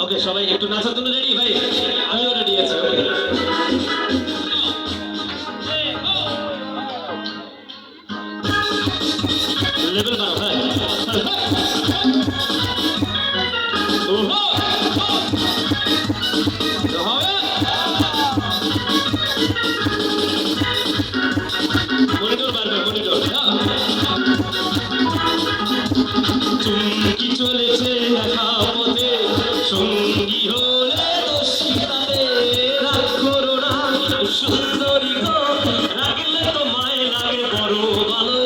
ওকে সবাই একটু নাচার জন্য রেডি ভাই? আমিও রেডি আছি। লেভেল বাড়াও ভাই। ওহো হবে মনিটর বাড়বে মনিটর। চুমকি চলেছে একা পথে সঙ্গী হলে দোষীরারে রাগ করো না সুন্দরী গো রাগলে তো মায় লাগে বড় ভালো।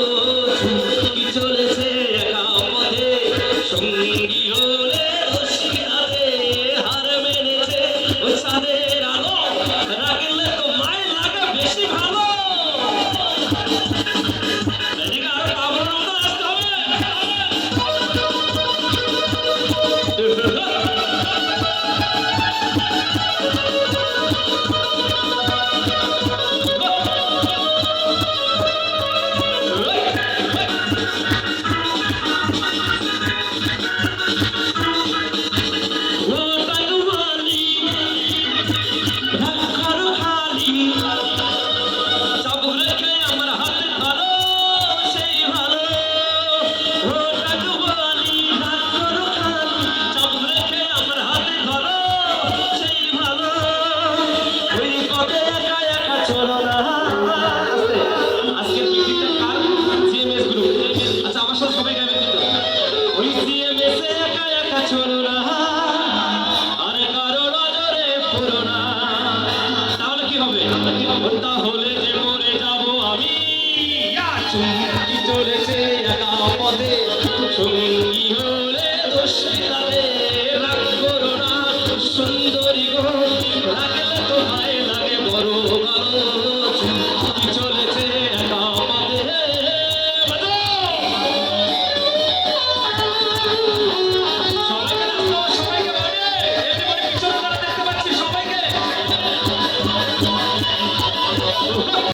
চুমকি চলেছে একা পথে সঙ্গী হলে দোষীরারে হার মেনেছে ও চাঁদের আলো রাগলে তো মায় লাগে বেশি ভালো। চলো না